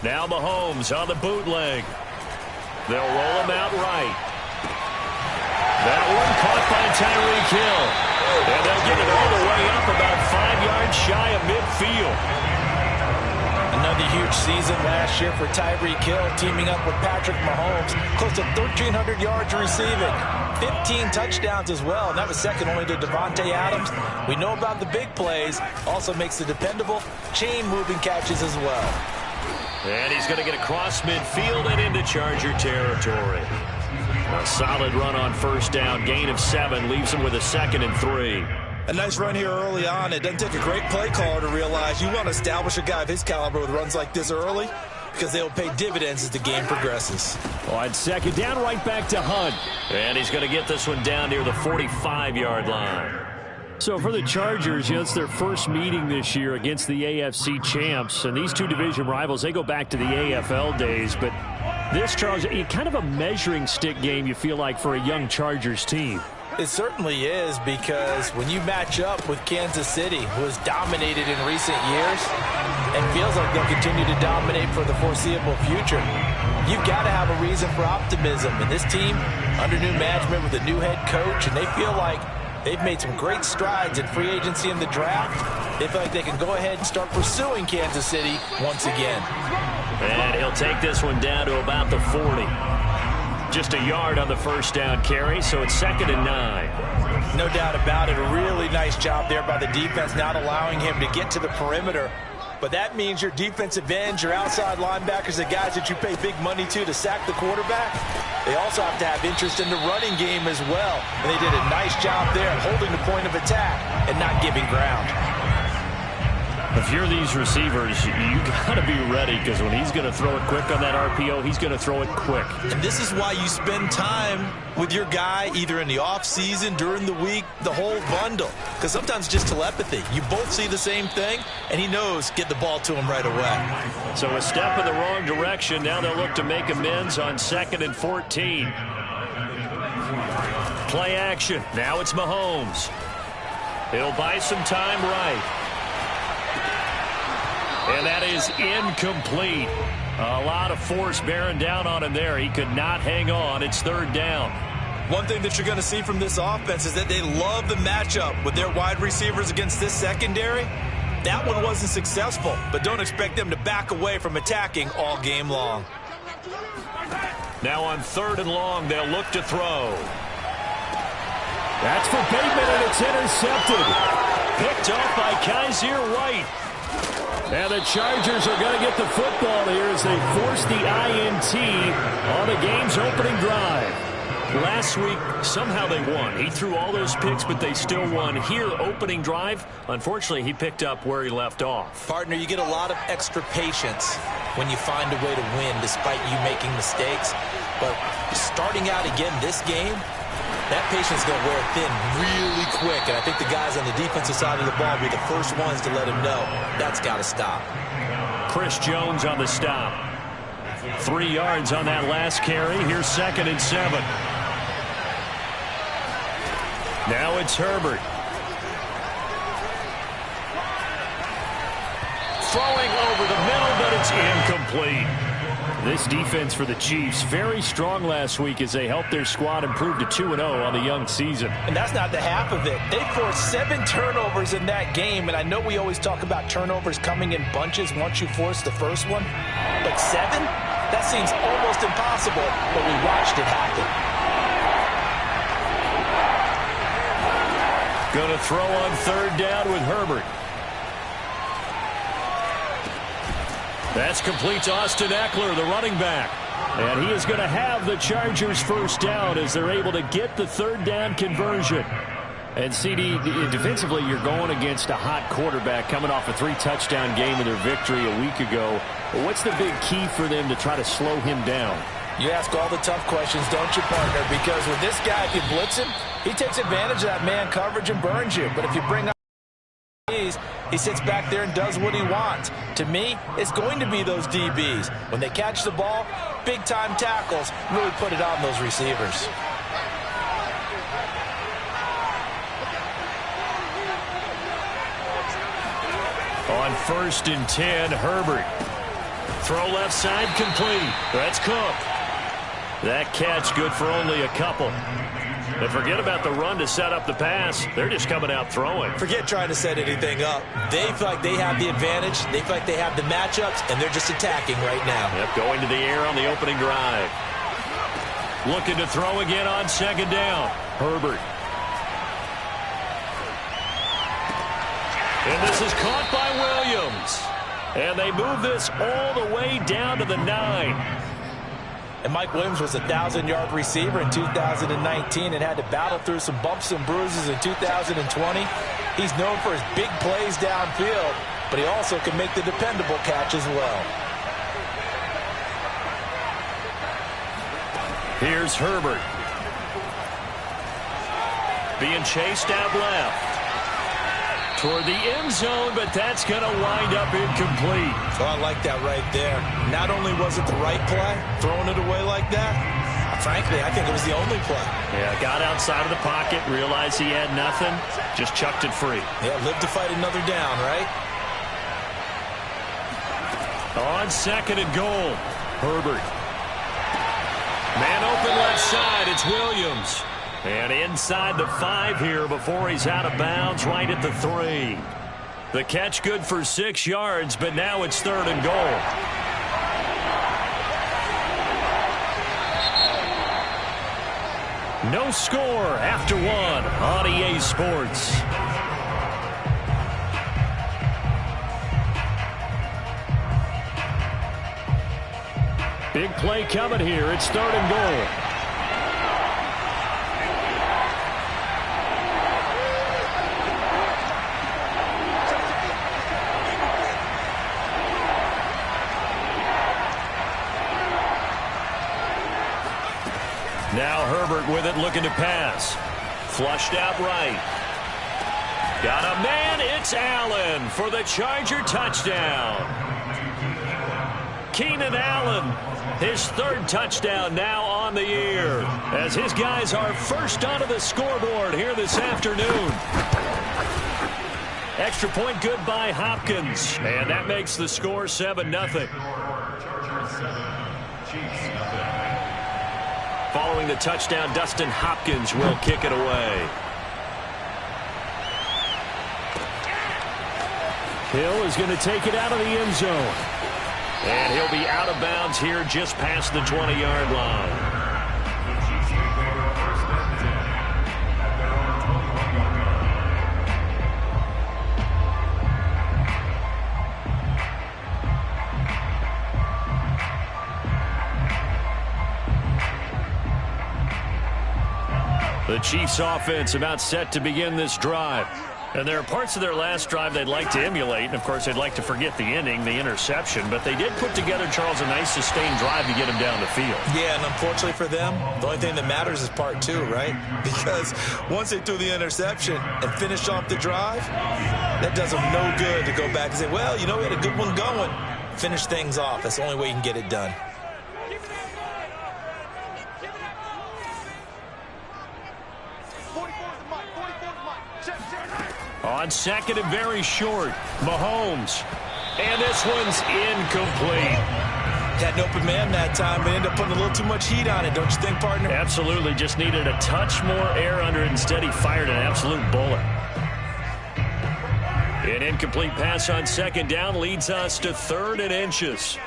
Now Mahomes on the bootleg. They'll roll him out right. That one caught by Tyreek Hill. And they'll get it all the way up about 5 yards shy of midfield. Another huge season last year for Tyreek Hill, teaming up with Patrick Mahomes. Close to 1,300 yards receiving. 15 touchdowns as well, and that was second only to Devontae Adams. We know about the big plays. Also makes the dependable chain-moving catches as well. And he's going to get across midfield and into Charger territory. A solid run on first down. Gain of 7 leaves him with a 2nd and 3. A nice run here early on. It doesn't take a great play caller to realize you want to establish a guy of his caliber with runs like this early because they'll pay dividends as the game progresses. On 2nd down, right back to Hunt. And he's going to get this one down near the 45-yard line. So for the Chargers, it's their first meeting this year against the AFC champs. And these two division rivals, they go back to the AFL days. But this, Charles, kind of a measuring stick game, you feel like, for a young Chargers team. It certainly is, because when you match up with Kansas City, who has dominated in recent years and feels like they'll continue to dominate for the foreseeable future, you've got to have a reason for optimism. And this team, under new management with a new head coach, and they feel like they've made some great strides in free agency in the draft. They feel like they can go ahead and start pursuing Kansas City once again. And he'll take this one down to about the 40. Just a yard on the first down carry, so it's 2nd and 9. No doubt about it. A really nice job there by the defense, not allowing him to get to the perimeter. But that means your defensive ends, your outside linebackers, the guys that you pay big money to sack the quarterback, they also have to have interest in the running game as well. And they did a nice job there holding the point of attack and not giving ground. If you're these receivers, you got to be ready, because when he's going to throw it quick on that RPO, he's going to throw it quick. And this is why you spend time with your guy either in the offseason, during the week, the whole bundle. Because sometimes it's just telepathy. You both see the same thing, and he knows get the ball to him right away. So a step in the wrong direction. Now they'll look to make amends on 2nd and 14. Play action. Now it's Mahomes. He'll buy some time right. And that is incomplete. A lot of force bearing down on him there. He could not hang on. It's 3rd down. One thing that you're going to see from this offense is that they love the matchup with their wide receivers against this secondary. That one wasn't successful, but don't expect them to back away from attacking all game long. Now on 3rd and long, they'll look to throw. That's for Bateman, and it's intercepted. Picked off by Kaiser White. And the Chargers are going to get the football here as they force the INT on the game's opening drive. Last week, somehow they won. He threw all those picks, but they still won. Here, opening drive, unfortunately, he picked up where he left off. Partner, you get a lot of extra patience when you find a way to win despite you making mistakes. But starting out again this game, that patience is going to wear thin really quick. And I think the guys on the defensive side of the ball will be the first ones to let him know that's got to stop. Chris Jones on the stop. 3 yards on that last carry. Here's 2nd and 7. Now it's Herbert. Throwing over the middle, but it's incomplete. This defense for the Chiefs, very strong last week as they helped their squad improve to 2-0 on the young season. And that's not the half of it. They forced 7 turnovers in that game, and I know we always talk about turnovers coming in bunches once you force the first one, but 7? That seems almost impossible, but we watched it happen. Going to throw on 3rd down with Herbert. That's complete to Austin Eckler, the running back. And he is going to have the Chargers first down as they're able to get the 3rd down conversion. And CD, defensively, you're going against a hot quarterback coming off a 3-touchdown game in their victory a week ago. What's the big key for them to try to slow him down? You ask all the tough questions, don't you, partner? Because with this guy, if you blitz him, he takes advantage of that man coverage and burns you. But if you bring up he sits back there and does what he wants. To me, it's going to be those DBs. When they catch the ball, big-time tackles really put it on those receivers. On 1st and 10, Herbert. Throw left side complete. That's Cook. That catch good for only a couple. And forget about the run to set up the pass. They're just coming out throwing. Forget trying to set anything up. They feel like they have the advantage. They feel like they have the matchups, and they're just attacking right now. Yep, going to the air on the opening drive. Looking to throw again on second down. Herbert. And this is caught by Williams. And they move this all the way down to the 9. And Mike Williams was a 1,000-yard receiver in 2019 and had to battle through some bumps and bruises in 2020. He's known for his big plays downfield, but he also can make the dependable catch as well. Here's Herbert. Being chased out left. Toward the end zone, but that's going to wind up incomplete. Oh, I like that right there. Not only was it the right play, throwing it away like that, frankly, I think it was the only play. Yeah, got outside of the pocket, realized he had nothing, just chucked it free. Yeah, live to fight another down, right? On second and goal, Herbert. Man open left side, it's Williams. And inside the 5 here before he's out of bounds, right at the 3. The catch good for 6 yards, but now it's third and goal. No score after 1 on EA Sports. Big play coming here. It's third and goal. Now Herbert with it, looking to pass. Flushed out right. Got a man, it's Allen for the Charger touchdown. Keenan Allen, his 3rd touchdown now on the year, as his guys are first onto the scoreboard here this afternoon. Extra point good by Hopkins, and that makes the score 7-0. Following the touchdown, Dustin Hopkins will kick it away. Hill is going to take it out of the end zone. And he'll be out of bounds here just past the 20-yard line. The Chiefs offense about set to begin this drive. And there are parts of their last drive they'd like to emulate. And, of course, they'd like to forget the ending, the interception. But they did put together, Charles, a nice sustained drive to get him down the field. Yeah, and unfortunately for them, the only thing that matters is part 2, right? Because once they threw the interception and finished off the drive, that does them no good to go back and say, well, you know, we had a good one going. Finish things off. That's the only way you can get it done. On second and very short, Mahomes. And this one's incomplete. Had an open man that time, but ended up putting a little too much heat on it, don't you think, partner? Absolutely. Just needed a touch more air under it. Instead, he fired an absolute bullet. An incomplete pass on second down leads us to 3rd and inches.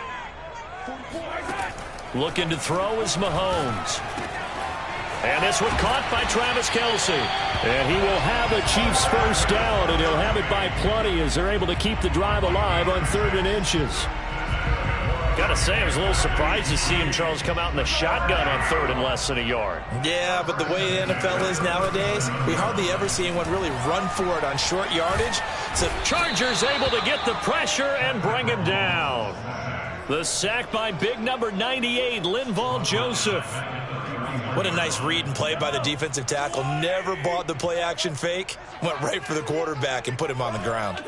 Looking to throw is Mahomes. And this one caught by Travis Kelce. And he will have the Chiefs first down, and he'll have it by plenty as they're able to keep the drive alive on 3rd and inches. Got to say, I was a little surprised to see him, Charles, come out in the shotgun on 3rd and less than a yard. Yeah, but the way the NFL is nowadays, we hardly ever see anyone really run for it on short yardage. So Chargers able to get the pressure and bring him down. The sack by big number 98, Linval Joseph. What a nice read and play by the defensive tackle. Never bought the play-action fake. Went right for the quarterback and put him on the ground.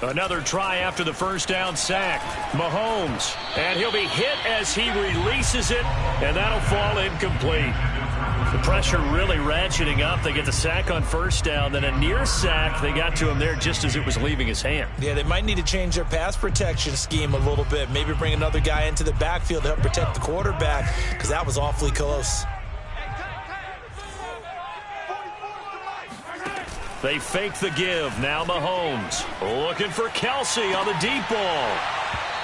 Another try after the first down sack. Mahomes. And he'll be hit as he releases it. And that'll fall incomplete. The pressure really ratcheting up. They get the sack on first down, then a near sack. They got to him there just as it was leaving his hand. Yeah, they might need to change their pass protection scheme a little bit. Maybe bring another guy into the backfield to help protect the quarterback, because that was awfully close. They fake the give. Now Mahomes looking for Kelsey on the deep ball.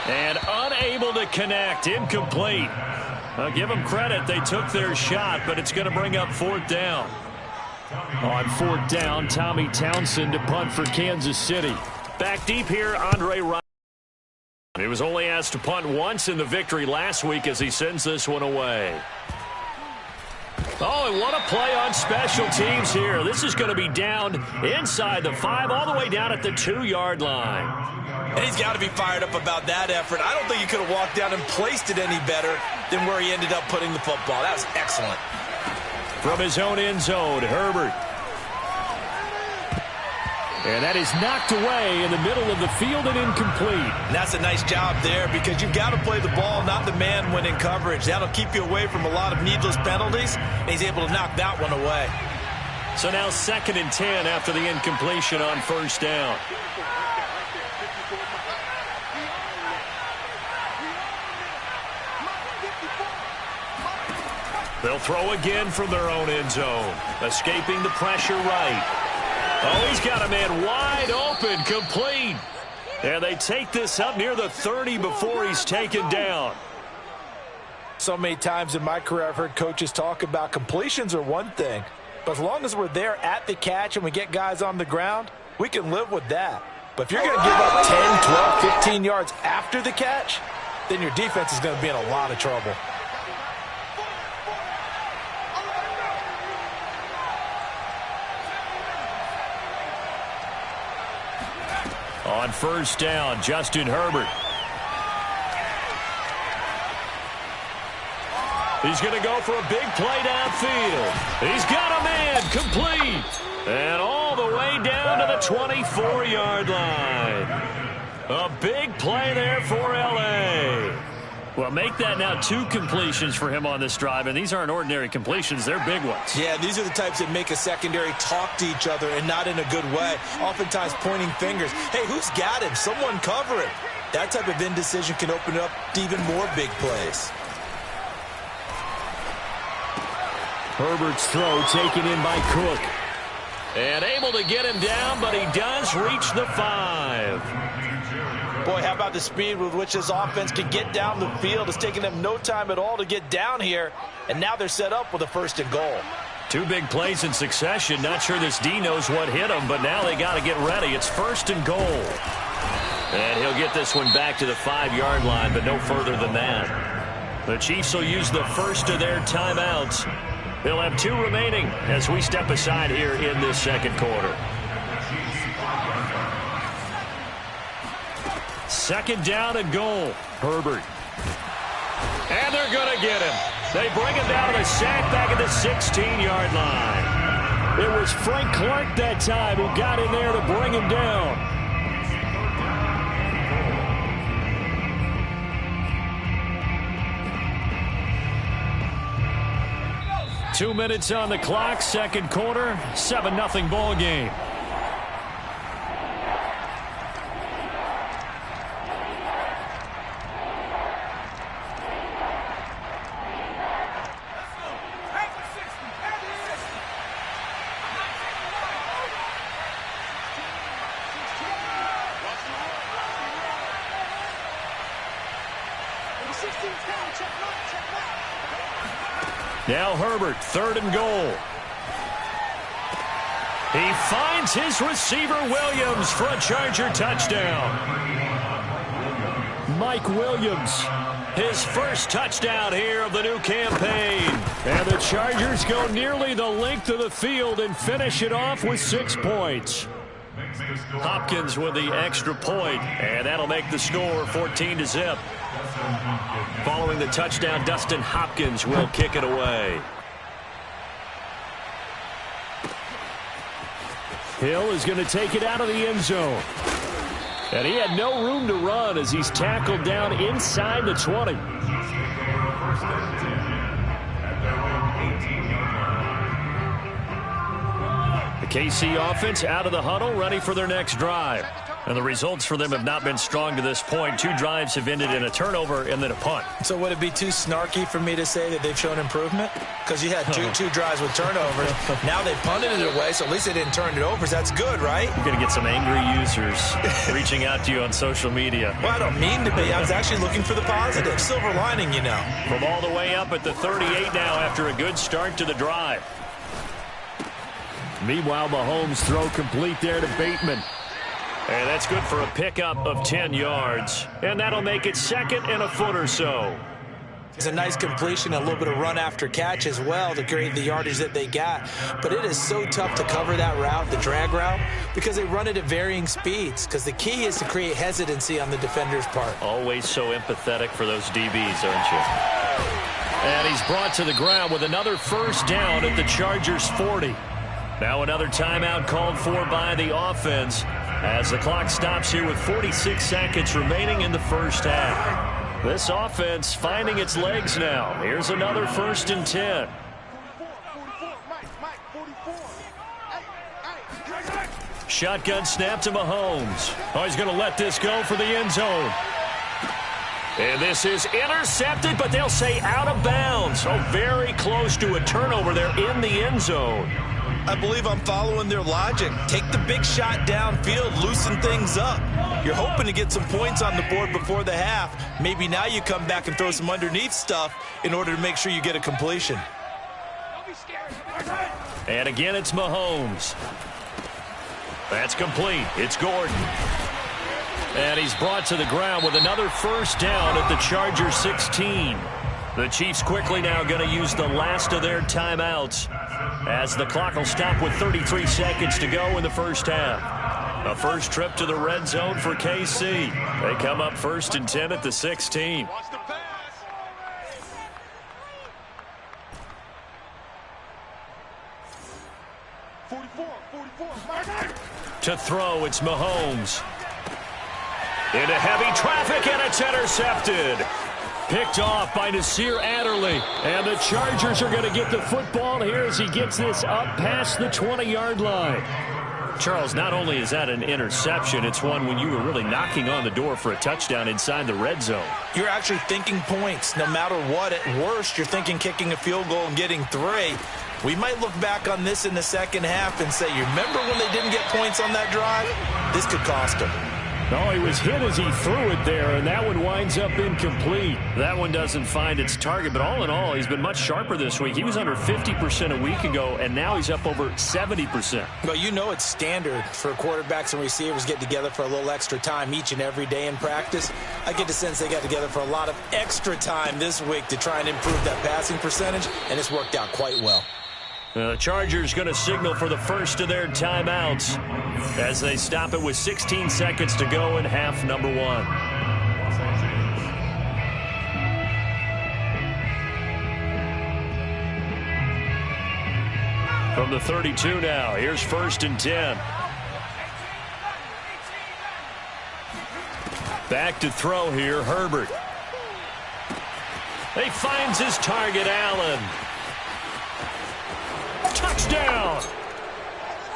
And unable to connect. Incomplete. I'll give them credit. They took their shot, but it's going to bring up fourth down. On fourth down, Tommy Townsend to punt for Kansas City. Back deep here, Andre Ryan. He was only asked to punt once in the victory last week as he sends this one away. Oh, and what a play on special teams here. This is going to be down inside the 5, all the way down at the 2-yard line. And he's got to be fired up about that effort. I don't think he could have walked down and placed it any better than where he ended up putting the football. That was excellent. From his own end zone, Herbert. And that is knocked away in the middle of the field and incomplete. And that's a nice job there, because you've got to play the ball, not the man when in coverage. That'll keep you away from a lot of needless penalties, and he's able to knock that one away. So now 2nd and 10 after the incompletion on first down. They'll throw again from their own end zone. Escaping the pressure right. Oh, he's got a man wide open, complete. And they take this up near the 30 before he's taken down. So many times in my career I've heard coaches talk about completions are one thing, but as long as we're there at the catch and we get guys on the ground, we can live with that. But if you're going to give up 10, 12, 15 yards after the catch, then your defense is going to be in a lot of trouble. On first down, Justin Herbert. He's going to go for a big play downfield. He's got a man, complete. And all the way down to the 24-yard line. A big play there for L.A. Well, make that now 2 completions for him on this drive, and these aren't ordinary completions. They're big ones. Yeah, these are the types that make a secondary talk to each other, and not in a good way. Oftentimes pointing fingers. Hey, who's got him? Someone cover him. That type of indecision can open up to even more big plays. Herbert's throw taken in by Cook. And able to get him down, but he does reach the 5. Boy, how about the speed with which this offense can get down the field? It's taking them no time at all to get down here, and now they're set up with a 1st and goal. 2 big plays in succession. Not sure this D knows what hit him, but now they got to get ready. It's 1st and goal. And he'll get this one back to the 5-yard line, but no further than that. The Chiefs will use the first of their timeouts. They'll have 2 remaining as we step aside here in this 2nd quarter. 2nd down and goal. Herbert. And they're going to get him. They bring him down to the sack back at the 16-yard line. It was Frank Clark that time who got in there to bring him down. Two minutes on the clock, 2nd quarter, 7-0 ball game. Now Herbert, 3rd and goal. He finds his receiver Williams for a Charger touchdown. Mike Williams, his first touchdown here of the new campaign. And the Chargers go nearly the length of the field and finish it off with 6 points. Hopkins with the extra point, and that'll make the score 14-0. Following the touchdown, Dustin Hopkins will kick it away. Hill is going to take it out of the end zone. And he had no room to run as he's tackled down inside the 20. KC offense out of the huddle, ready for their next drive. And the results for them have not been strong to this point. 2 drives have ended in a turnover and then a punt. So would it be too snarky for me to say that they've shown improvement? Because you had two drives with turnovers. Now they punted it away, so at least they didn't turn it over. So that's good, right? You're going to get some angry users reaching out to you on social media. Well, I don't mean to be. I was actually looking for the positive. Silver lining, you know. From all the way up at the 38 now after a good start to the drive. Meanwhile, Mahomes throw complete there to Bateman. And that's good for a pickup of 10 yards. And that'll make it 2nd and a foot or so. It's a nice completion, a little bit of run after catch as well to create the yardage that they got. But it is so tough to cover that route, the drag route, because they run it at varying speeds. Because the key is to create hesitancy on the defender's part. Always so empathetic for those DBs, aren't you? And he's brought to the ground with another first down at the Chargers' 40. Now another timeout called for by the offense as the clock stops here with 46 seconds remaining in the first half. This offense finding its legs now. Here's another 1st and 10. Shotgun snap to Mahomes. Oh, he's going to let this go for the end zone. And this is intercepted, but they'll say out of bounds. Oh, very close to a turnover there in the end zone. I believe I'm following their logic. Take the big shot downfield, loosen things up. You're hoping to get some points on the board before the half. Maybe now you come back and throw some underneath stuff in order to make sure you get a completion. And again, it's Mahomes. That's complete. It's Gordon. And he's brought to the ground with another first down at the Chargers' 16. The Chiefs quickly now going to use the last of their timeouts as the clock will stop with 33 seconds to go in the first half. A first trip to the red zone for KC. They come up 1st and 10 at the 16. To throw, it's Mahomes. Into heavy traffic, and it's intercepted. Picked off by Nasir Adderley. And the Chargers are going to get the football here as he gets this up past the 20-yard line. Charles, not only is that an interception, it's one when you were really knocking on the door for a touchdown inside the red zone. You're actually thinking points. No matter what, at worst, you're thinking kicking a field goal and getting 3. We might look back on this in the second half and say, you remember when they didn't get points on that drive? This could cost them. No, he was hit as he threw it there, and that one winds up incomplete. That one doesn't find its target, but all in all, he's been much sharper this week. He was under 50% a week ago, and now he's up over 70%. Well, you know it's standard for quarterbacks and receivers get together for a little extra time each and every day in practice. I get the sense they got together for a lot of extra time this week to try and improve that passing percentage, and it's worked out quite well. The Chargers going to signal for the first of their timeouts as they stop it with 16 seconds to go in half number 1. From the 32 now, here's 1st and 10. Back to throw here, Herbert. He finds his target, Allen. Touchdown!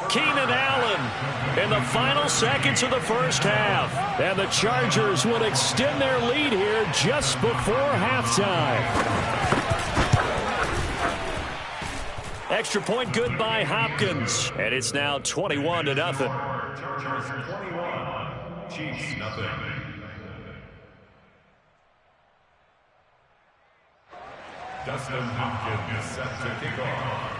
Keenan Allen in the final seconds of the first half. And the Chargers will extend their lead here just before halftime. Extra point good by Hopkins. And it's now 21-0. Chargers 21, Chiefs nothing. Dustin Hopkins set to kick off.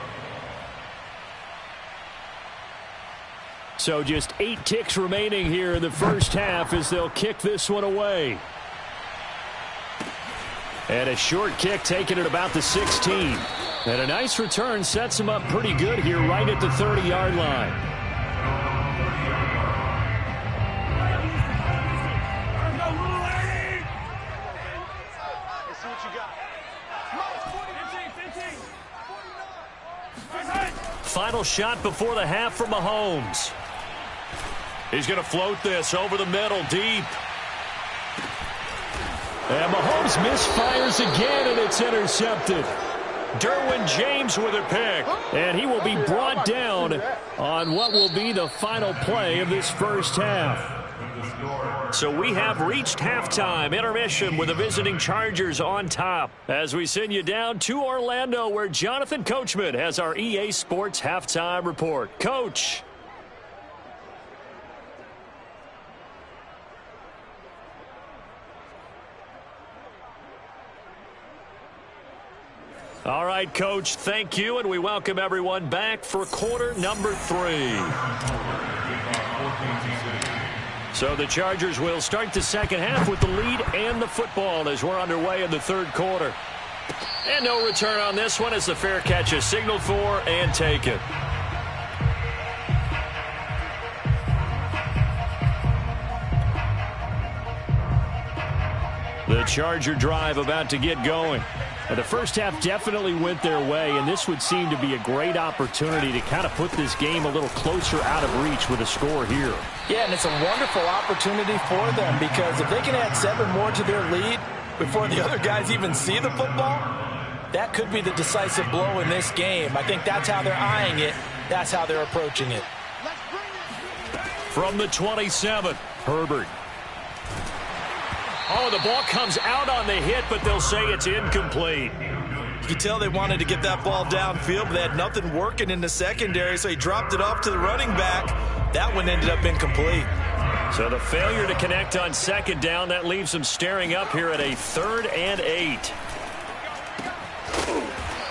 So just 8 ticks remaining here in the first half as they'll kick this one away. And a short kick taken at about the 16. And a nice return sets him up pretty good here right at the 30-yard line. Final shot before the half from Mahomes. He's going to float this over the middle, deep. And Mahomes misfires again, and it's intercepted. Derwin James with a pick. And he will be brought down on what will be the final play of this first half. So we have reached halftime, intermission with the visiting Chargers on top. As we send you down to Orlando, where Jonathan Coachman has our EA Sports halftime report. Coach. All right, Coach, thank you, and we welcome everyone back for quarter number 3. So the Chargers will start the second half with the lead and the football as we're underway in the third quarter. And no return on this one as the fair catch is signaled for and taken. The Charger drive about to get going. The first half definitely went their way, and this would seem to be a great opportunity to kind of put this game a little closer out of reach with a score here. Yeah, and it's a wonderful opportunity for them because if they can add 7 more to their lead before the other guys even see the football, that could be the decisive blow in this game. I think that's how they're eyeing it. That's how they're approaching it. From the 27, Herbert. Oh, the ball comes out on the hit, but they'll say it's incomplete. You can tell they wanted to get that ball downfield, but they had nothing working in the secondary, so he dropped it off to the running back. That one ended up incomplete. So the failure to connect on second down, that leaves them staring up here at a 3rd and 8.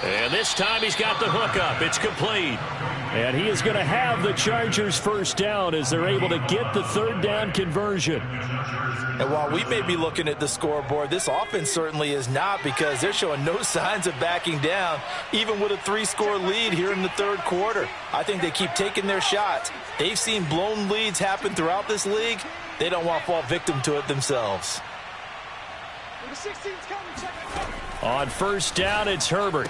And this time he's got the hook up. It's complete. And he is going to have the Chargers first down as they're able to get the 3rd down conversion. And while we may be looking at the scoreboard, this offense certainly is not because they're showing no signs of backing down, even with a 3-score lead here in the third quarter. I think they keep taking their shots. They've seen blown leads happen throughout this league. They don't want to fall victim to it themselves. On first down, it's Herbert.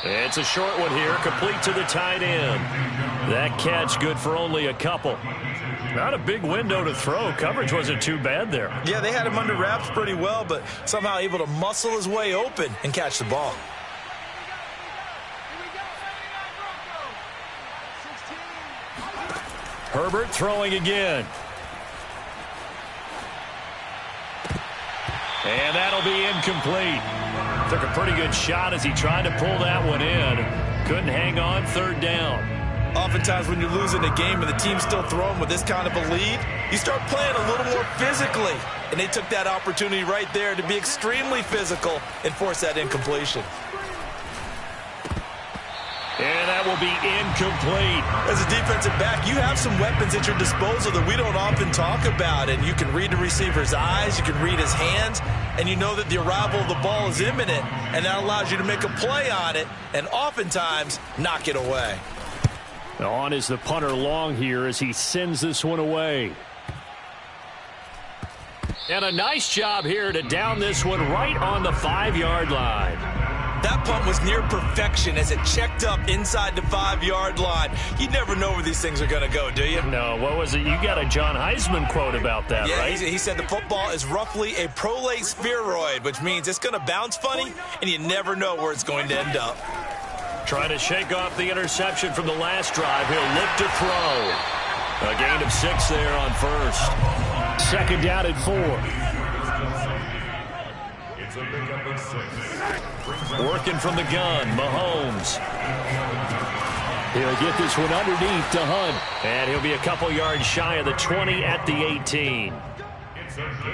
It's a short one here, complete to the tight end. That catch good for only a couple. Not a big window to throw. Coverage wasn't too bad there. Yeah, they had him under wraps pretty well, but somehow able to muscle his way open and catch the ball. Herbert throwing again. And that'll be incomplete. Took a pretty good shot as he tried to pull that one in. Couldn't hang on, 3rd down. Oftentimes when you're losing a game and the team's still throwing with this kind of a lead, you start playing a little more physically. And they took that opportunity right there to be extremely physical and force that incompletion. And that will be incomplete. As a defensive back, you have some weapons at your disposal that we don't often talk about. And you can read the receiver's eyes, you can read his hands, and you know that the arrival of the ball is imminent. And that allows you to make a play on it and oftentimes knock it away. On is the punter long here as he sends this one away. And a nice job here to down this one right on the 5-yard line. That punt was near perfection as it checked up inside the 5-yard line. You never know where these things are going to go, do you? No, what was it? You got a John Heisman quote about that, yeah, right? He said the football is roughly a prolate spheroid, which means it's going to bounce funny, and you never know where it's going to end up. Trying to shake off the interception from the last drive. He'll look to throw. A gain of 6 there on first. 2nd down and 4. It's a pickup of 6. Working from the gun, Mahomes. He'll get this one underneath to Hunt. And he'll be a couple yards shy of the 20 at the 18.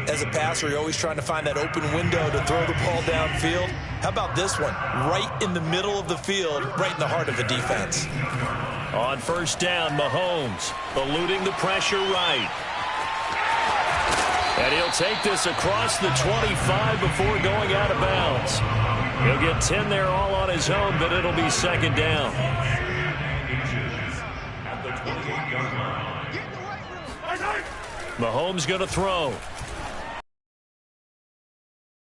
As a passer, you're always trying to find that open window to throw the ball downfield. How about this one? Right in the middle of the field, right in the heart of the defense. On first down, Mahomes eluding the pressure right. And he'll take this across the 25 before going out of bounds. He'll get 10 there all on his own, but it'll be 2nd down. Mahomes going to throw.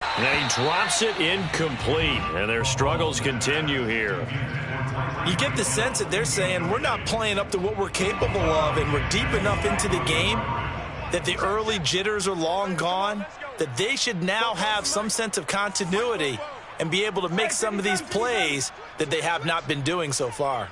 And he drops it incomplete, and their struggles continue here. You get the sense that they're saying we're not playing up to what we're capable of, and we're deep enough into the game that the early jitters are long gone, that they should now have some sense of continuity and be able to make some of these plays that they have not been doing so far.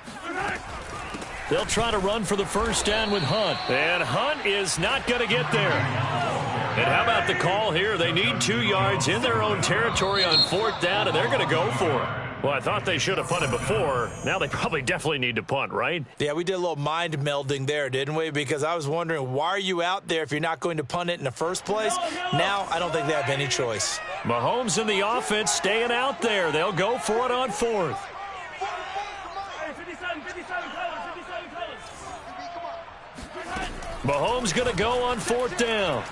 They'll try to run for the first down with Hunt. And Hunt is not going to get there. And how about the call here? They need 2 yards in their own territory on 4th down, and they're going to go for it. Well, I thought they should have punted before. Now they probably definitely need to punt, right? Yeah, we did a little mind melding there, didn't we? Because I was wondering, why are you out there if you're not going to punt it in the first place? Now I don't think they have any choice. Mahomes and the offense staying out there. They'll go for it on 4th. Mahomes going to go on 4th down.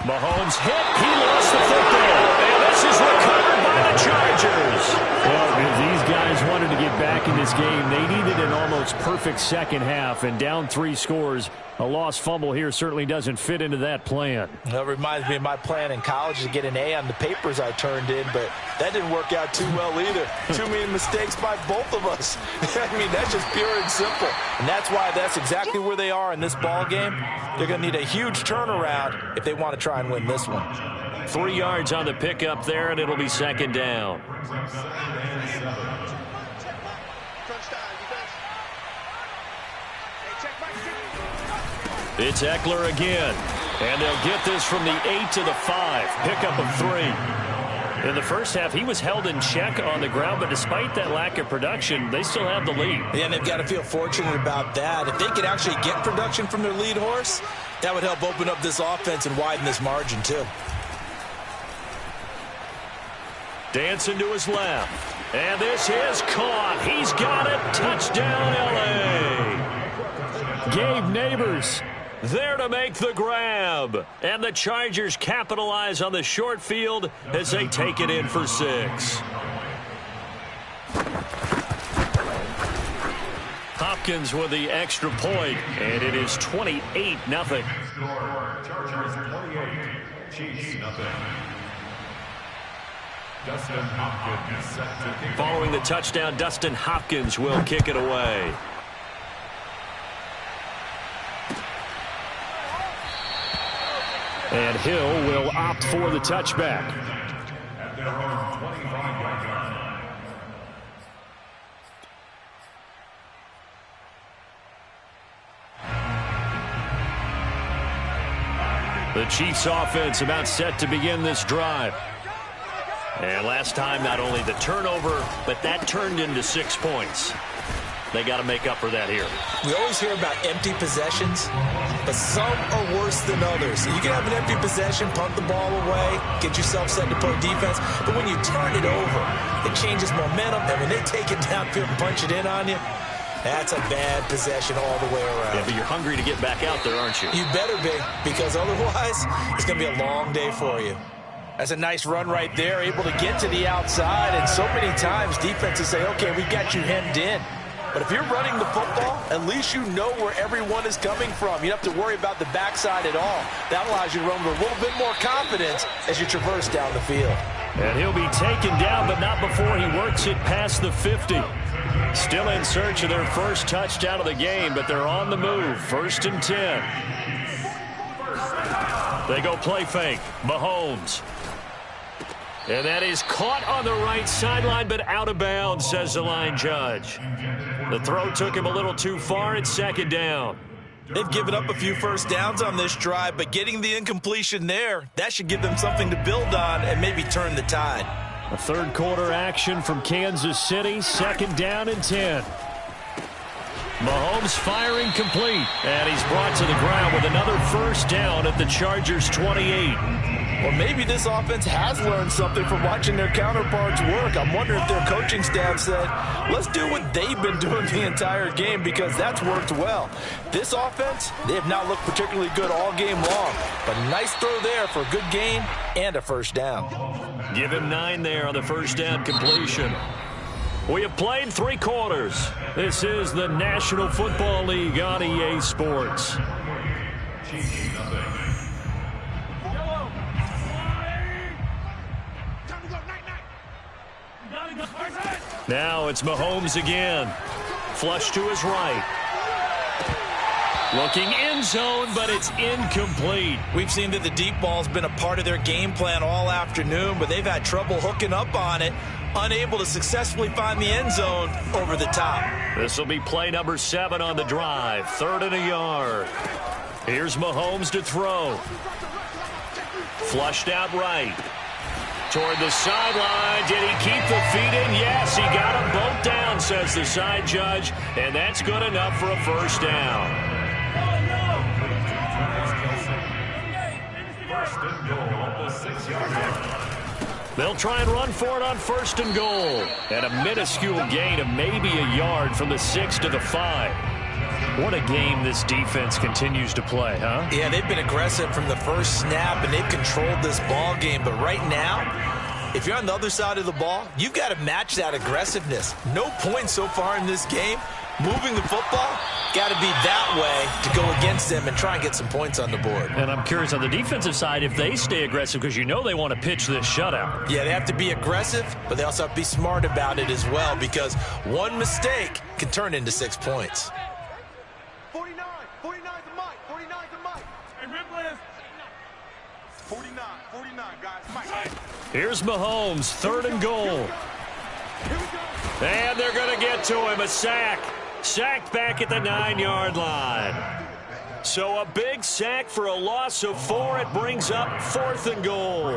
Mahomes hit. He lost the football. And this is recovered by the Chargers. Well, if these guys wanted to get back in this game, they needed an almost perfect second half. And down 3 scores, a lost fumble here certainly doesn't fit into that plan. Well, it reminds me of my plan in college to get an A on the papers I turned in, but that didn't work out too well either. Too many mistakes by both of us. I mean, that's just pure and simple. And that's why that's exactly where they are in this ball game. They're going to need a huge turnaround if they want to try and win this one. 3 yards on the pickup there, and it'll be 2nd down. It's Eckler again, and they'll get this from the 8 to the 5. Pickup of 3. In the first half, he was held in check on the ground, but despite that lack of production, they still have the lead. Yeah, and they've got to feel fortunate about that. If they could actually get production from their lead horse, that would help open up this offense and widen this margin, too. Dancing to his left, and this is caught. He's got it. Touchdown, L.A. Gabe Neighbors there to make the grab. And the Chargers capitalize on the short field as they take it in for 6. Hopkins with the extra point, and it is 28-0. Chargers 28, Chiefs nothing. Dustin Hopkins is set to kick. Following the touchdown, Dustin Hopkins will kick it away. And Hill will opt for the touchback. At their own 25-yard line. The Chiefs offense about set to begin this drive. And last time, not only the turnover, but that turned into 6 points. They got to make up for that here. We always hear about empty possessions, but some are worse than others. You can have an empty possession, punt the ball away, get yourself set to play defense, but when you turn it over, it changes momentum, and when they take it downfield and punch it in on you, that's a bad possession all the way around. Yeah, but you're hungry to get back out there, aren't you? You better be, because otherwise, it's going to be a long day for you. That's a nice run right there, able to get to the outside, and so many times defenses say, okay, we got you hemmed in. But if you're running the football, at least you know where everyone is coming from. You don't have to worry about the backside at all. That allows you to run with a little bit more confidence as you traverse down the field. And he'll be taken down, but not before he works it past the 50. Still in search of their first touchdown of the game, but they're on the move. 1st and 10. They go play fake. Mahomes. And that is caught on the right sideline, but out of bounds, says the line judge. The throw took him a little too far. It's 2nd down. They've given up a few first downs on this drive, but getting the incompletion there, that should give them something to build on and maybe turn the tide. A third quarter action from Kansas City. 2nd down and 10. Mahomes firing complete. And he's brought to the ground with another first down at the Chargers' 28. Or maybe this offense has learned something from watching their counterparts work. I'm wondering if their coaching staff said, let's do what they've been doing the entire game, because that's worked well. This offense, they have not looked particularly good all game long. But a nice throw there for a good gain and a first down. Give him 9 there on the first down completion. We have played 3 quarters. This is the National Football League on EA Sports. Now it's Mahomes again. Flush to his right. Looking end zone, but it's incomplete. We've seen that the deep ball's been a part of their game plan all afternoon, but they've had trouble hooking up on it, unable to successfully find the end zone over the top. This will be play number 7 on the drive. 3rd and a yard. Here's Mahomes to throw. Flushed out right. Toward the sideline. Did he keep the feet in? Yes, he got them both down, says the side judge, and that's good enough for a first down. They'll try and run for it on 1st and goal. And a minuscule gain of maybe a yard from the 6 to the 5. What a game this defense continues to play, huh? Yeah, they've been aggressive from the first snap, and they've controlled this ball game. But right now, if you're on the other side of the ball, you've got to match that aggressiveness. No points so far in this game. Moving the football, got to be that way to go against them and try and get some points on the board. And I'm curious on the defensive side if they stay aggressive, because you know they want to pitch this shutout. Yeah, they have to be aggressive, but they also have to be smart about it as well, because one mistake can turn into 6 points. 49's a Mike. 49's a Mike. Hey, Ripley. 49, guys. Mike. Here's Mahomes, 3rd and goal. And they're going to get to him, a sack. Sacked back at the 9-yard line. So a big sack for a loss of 4. It brings up 4th and goal.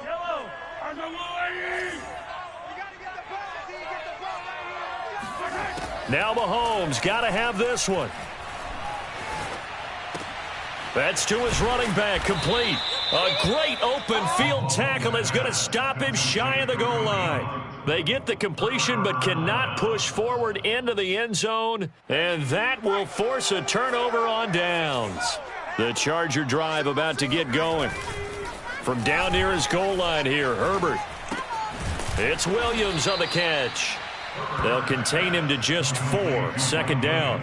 Yellow, on the way. Now Mahomes got to have this one. That's to his running back, complete. A great open field tackle that's going to stop him shy of the goal line. They get the completion but cannot push forward into the end zone, and that will force a turnover on downs. The Charger drive about to get going. From down near his goal line here, Herbert. It's Williams on the catch. They'll contain him to just 4, 2nd down.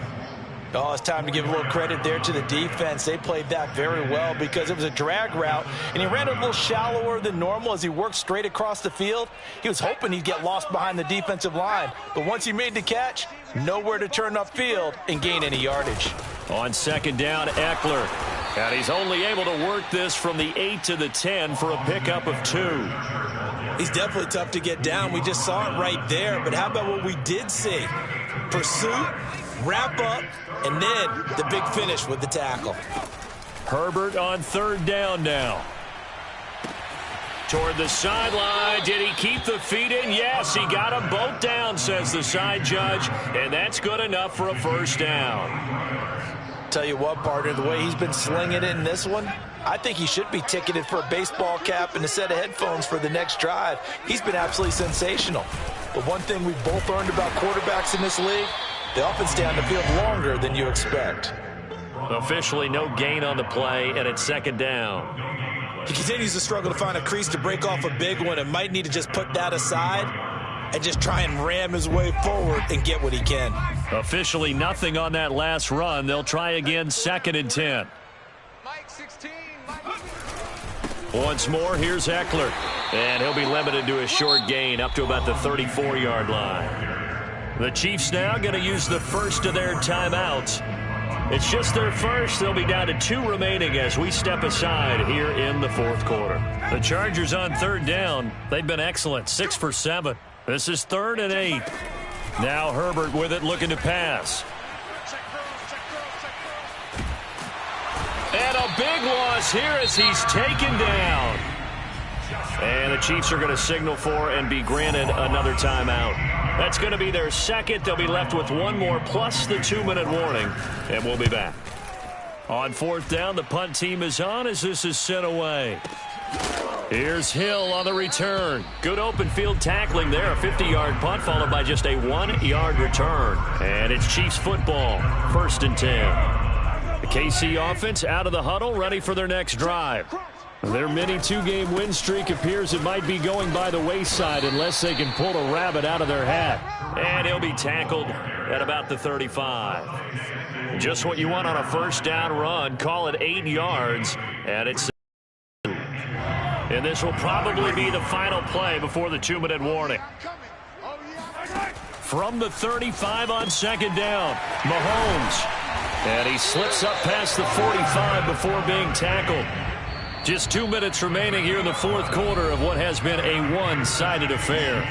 Oh, it's time to give a little credit there to the defense. They played that very well because it was a drag route, and he ran it a little shallower than normal as he worked straight across the field. He was hoping he'd get lost behind the defensive line, but once he made the catch, nowhere to turn upfield and gain any yardage. On 2nd down, Eckler. And he's only able to work this from the 8 to the 10 for a pickup of 2. He's definitely tough to get down. We just saw it right there, but how about what we did see? Pursuit, wrap up, and then the big finish with the tackle. Herbert on 3rd down now. Toward the sideline. Did he keep the feet in? Yes, he got them both down, says the side judge, and that's good enough for a first down. Tell you what, partner, the way he's been slinging it in this one, I think he should be ticketed for a baseball cap and a set of headphones for the next drive. He's been absolutely sensational. But one thing we've both learned about quarterbacks in this league, they often stay on the field longer than you expect. Officially no gain on the play, and it's 2nd down. He continues to struggle to find a crease to break off a big one and might need to just put that aside and just try and ram his way forward and get what he can. Officially nothing on that last run. They'll try again, 2nd and 10. Mike 16. Once more, here's Eckler. And he'll be limited to a short gain up to about the 34-yard line. The Chiefs now going to use the first of their timeouts. It's just their first. They'll be down to 2 remaining as we step aside here in the 4th quarter. The Chargers on 3rd down. They've been excellent, 6 for 7. This is 3rd and 8. Now Herbert with it, looking to pass. And a big loss here as he's taken down. And the Chiefs are going to signal for and be granted another timeout. That's going to be their 2nd. They'll be left with 1 more plus the 2-minute warning. And we'll be back. On 4th down, the punt team is on as this is sent away. Here's Hill on the return. Good open field tackling there. A 50-yard punt followed by just a 1-yard return. And it's Chiefs football. 1st and 10. The KC offense out of the huddle, ready for their next drive. Their mini 2-game win streak appears it might be going by the wayside unless they can pull a rabbit out of their hat. And he'll be tackled at about the 35. Just what you want on a 1st down run. Call it 8 yards. And it's And this will probably be the final play before the 2-minute warning. From the 35 on second down, Mahomes. And he slips up past the 45 before being tackled. Just 2 minutes remaining here in the fourth quarter of what has been a one-sided affair.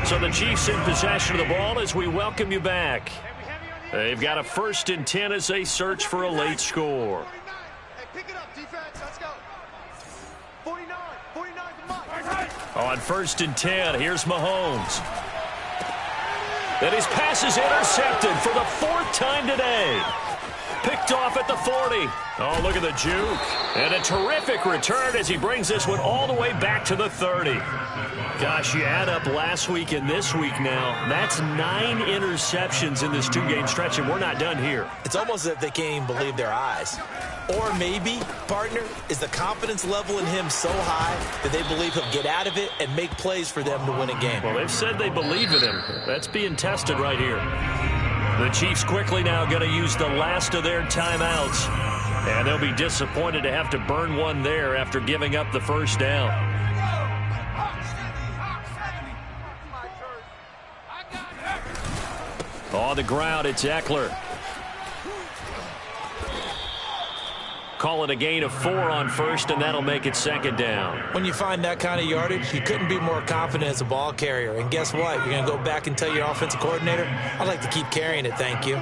So the Chiefs in possession of the ball as we welcome you back. They've got a 1st and 10 as they search for a late score. Hey, pick it up, defense. Let's go. 49 to Mike. On 1st and 10, here's Mahomes. And his pass is intercepted for the 4th time today. Picked off at the 40. Oh, look at the juke. And a terrific return as he brings this one all the way back to the 30. Gosh, you add up last week and this week now. That's 9 interceptions in this 2-game stretch, and we're not done here. It's almost as if they can't even believe their eyes. Or maybe, partner, is the confidence level in him so high that they believe he'll get out of it and make plays for them to win a game. Well, they've said they believe in him. That's being tested right here. The Chiefs quickly now going to use the last of their timeouts. And they'll be disappointed to have to burn one there after giving up the first down. On the ground, it's Eckler. Call it a gain of 4 on first, and that'll make it second down. When you find that kind of yardage, you couldn't be more confident as a ball carrier. And guess what? You're going to go back and tell your offensive coordinator, I'd like to keep carrying it, thank you.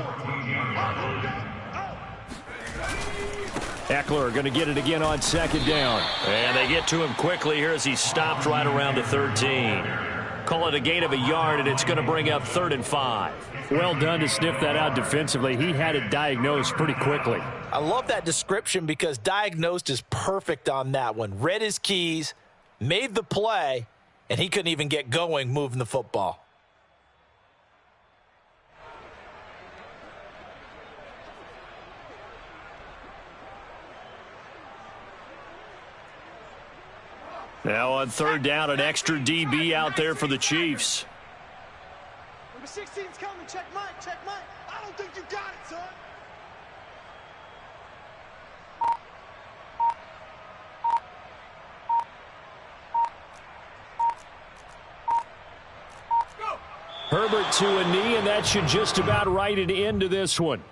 Eckler going to get it again on second down. And they get to him quickly here as he stopped right around the 13. Call it a gain of a yard, and it's going to bring up 3rd and 5. Well done to sniff that out defensively. He had it diagnosed pretty quickly. I love that description because diagnosed is perfect on that one. Read his keys, made the play, and he couldn't even get going moving the football. Now on 3rd down, an extra DB out there for the Chiefs. Number 16's coming. Check Mike. Check Mike. I don't think you got it, son. Herbert to a knee, and that should just about write it into this one.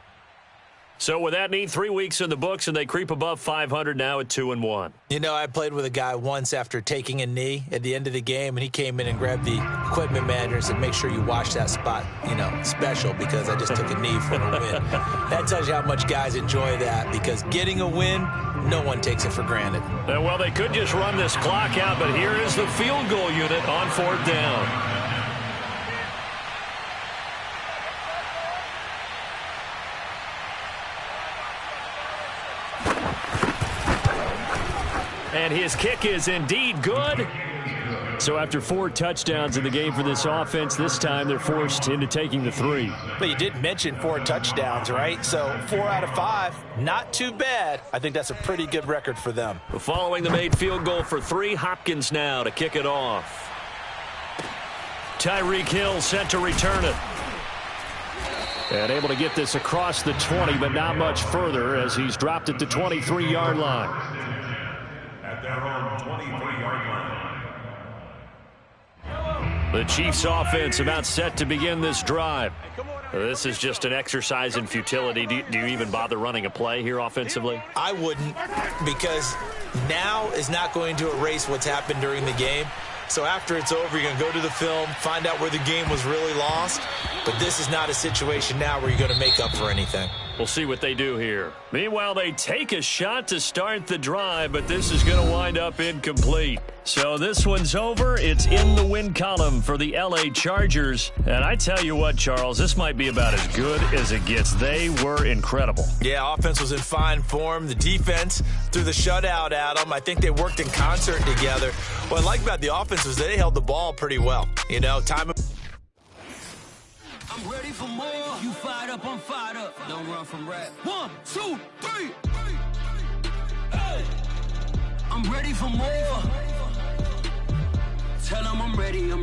So with that knee, 3 weeks in the books, and they creep above 500 now at 2-1. You know, I played with a guy once after taking a knee at the end of the game, and he came in and grabbed the equipment manager and said, make sure you wash that spot, you know, special, because I just took a knee for a win. That tells you how much guys enjoy that, because getting a win, no one takes it for granted. Well, they could just run this clock out, but here is the field goal unit on 4th down. And his kick is indeed good. So after 4 touchdowns in the game for this offense, this time they're forced into taking the 3. But you did mention 4 touchdowns, right? So 4 out of 5, not too bad. I think that's a pretty good record for them. Following the made field goal for 3, Hopkins now to kick it off. Tyreek Hill set to return it. And able to get this across the 20, but not much further as he's dropped at the 23-yard line. Their own 23-yard line. The Chiefs offense about set to begin this drive. This is just an exercise in futility. Do you even bother running a play here offensively? I wouldn't, because now is not going to erase what's happened during the game. So after it's over, you're going to go to the film, find out where the game was really lost. But this is not a situation now where you're going to make up for anything. We'll see what they do here. Meanwhile, they take a shot to start the drive, but this is going to wind up incomplete. So this one's over. It's in the win column for the L.A. Chargers. And I tell you what, Charles, this might be about as good as it gets. They were incredible. Yeah, offense was in fine form. The defense threw the shutout at them. I think they worked in concert together. What I like about the offense was they held the ball pretty well. You know, time. I'm ready for more. You fired up, I'm fired up. Don't run from rap. 1, 2, 3. Hey. I'm ready for more. Tell them I'm ready for